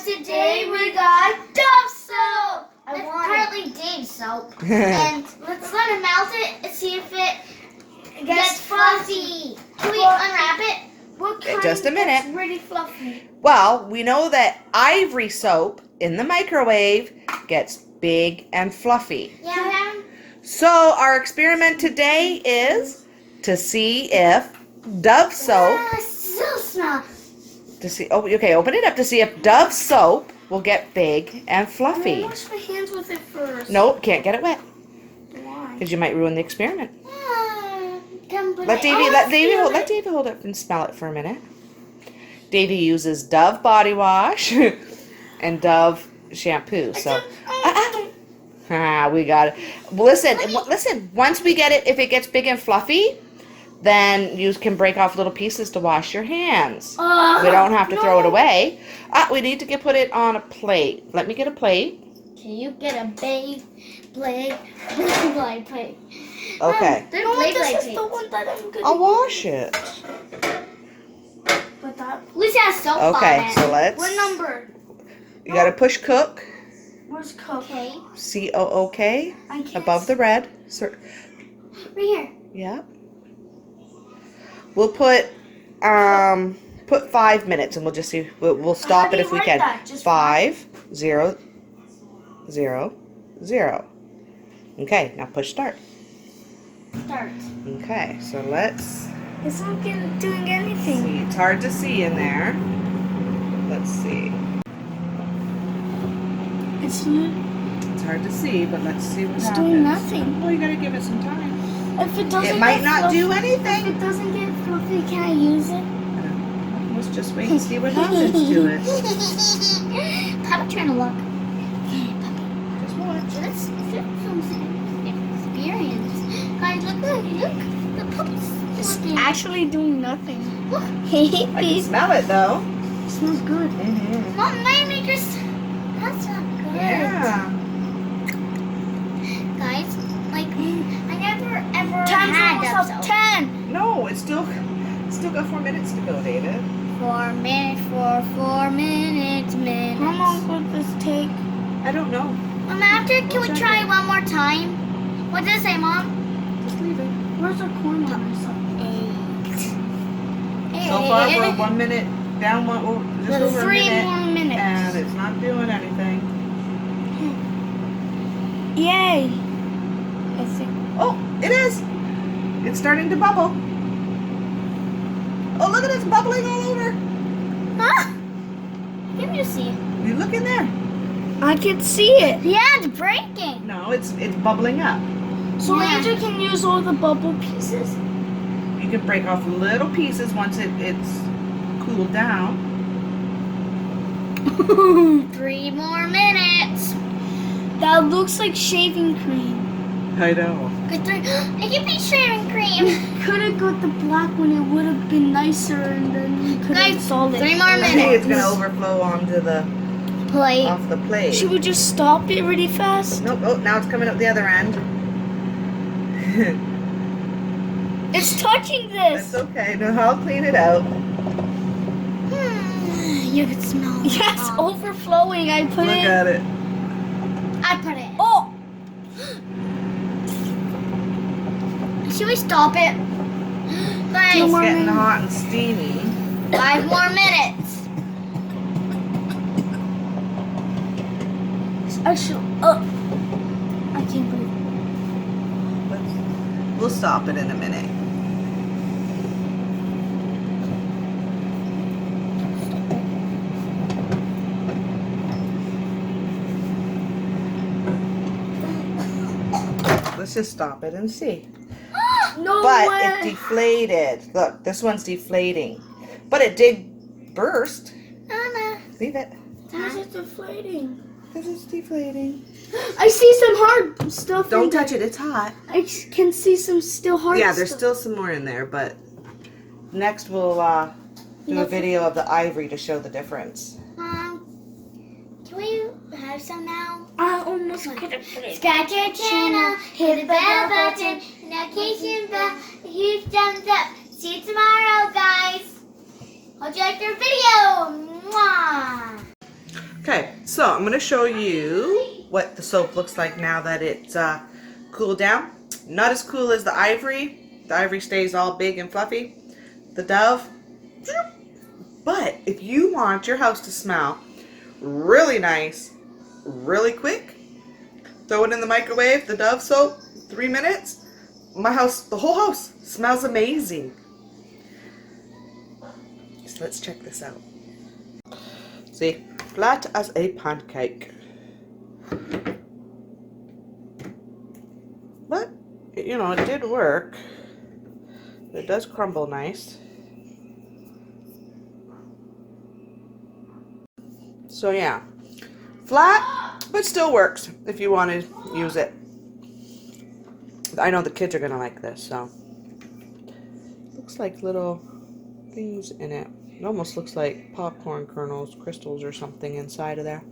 today we got Dove soap. It's partly Dave soap. And let's let it melt it and see if it gets fluffy. Can we unwrap it? What kind just a minute. It's really fluffy. Well, we know that ivory soap in the microwave gets big and fluffy. Yeah. So our experiment today is to see if Dove soap. So small. To see. Oh, okay. Open it up to see if Dove soap will get big and fluffy. I'll wash my hands with it first. Nope, can't get it wet. Why? Because you might ruin the experiment. Let Davey hold it and smell it for a minute. Davey uses Dove body wash and Dove shampoo. So we got it. Listen. Once we get it, if it gets big and fluffy, then you can break off little pieces to wash your hands. We don't have to throw it away. We need to put it on a plate. Let me get a plate. Can you get a plate? Okay. This is the one that I'm gonna I'll wash it. But that at least it has soap on Okay, it. so let's. What number? You gotta push cook. Where's cook? Okay. COOK. Above the red. Right here. Yeah. We'll put 5 minutes, and we'll just see. We'll stop it if we can. 5 0 0 0. Okay, now push start. Start. Okay, so let's. It's not doing anything. See. It's hard to see in there. Let's see. It's hard to see, but let's see what happens. It's doing nothing. Well, you gotta give it some time. If it doesn't, It might not do anything. If it doesn't get fluffy, can I use it? Let's just wait and see what happens to it. Papa, trying to look. Just watch. Let's film some experience. Guys, look. The puppy's actually doing nothing. Look. I can smell it though. It smells good. Mm-hmm. Mom, my makers. That's not good. Yeah. Guys, like I never ever had that. 10. No, it's still got 4 minutes to go, David. 4 minutes. How long would this take? I don't know. Mom, can we try one more time? What does it say, Mom? Just leave it. Where's our corn on? 8. So far, we're 1 minute down. Just over 3 a minute, more minutes. and it's not doing anything. Yay! I think. Oh, it is. It's starting to bubble. Oh, look at it, it's bubbling all over. Huh? Let me see it. You look in there. I can see it. Yeah, it's breaking. No, it's bubbling up. So Angel can use all the bubble pieces? You can break off little pieces once it's cooled down. 3 more minutes. That looks like shaving cream. I know. It could be shaving cream. Could have got the black one. It would have been nicer, and then we could have installed it. 3 more I minutes. think it's gonna overflow onto the plate. off the plate. Should we just stop it really fast? Nope. Oh, now it's coming up the other end. It's touching this. That's okay. No, I'll clean it out. You can smell it. Yeah, it's overflowing. I put Look at it. I put it. Oh! Should we stop it? Guys, It's getting hot and steamy. 5 more minutes. Actually, I can't believe it. We'll stop it in a minute. Let's just stop it and see. No But way. it deflated. Look, this one's deflating. But it did burst. Anna. Leave it. Why is it deflating? Because it's deflating. I see some hard stuff. Don't touch it, it's hot. I can see some still hard Yeah, stuff. there's still some more in there, but next we'll do a video of the ivory to show the difference. Can we have some now? I almost could have put it. Subscribe to our channel, hit the bell button, notification bell, huge thumbs up. See you tomorrow, guys. Hope you liked our video. Mwah. Okay, so I'm going to show you what the soap looks like now that it's cooled down. Not as cool as the Ivory. The Ivory stays all big and fluffy. The Dove, but if you want your house to smell really nice, really quick, throw it in the microwave, the Dove soap, 3 minutes. My house, the whole house smells amazing. So let's check this out. See, flat as a pancake. But, you know, it did work. It does crumble nice. So yeah, flat, but still works if you want to use it. I know the kids are going to like this, so. Looks like little things in it. It almost looks like popcorn kernels, crystals or something inside of there.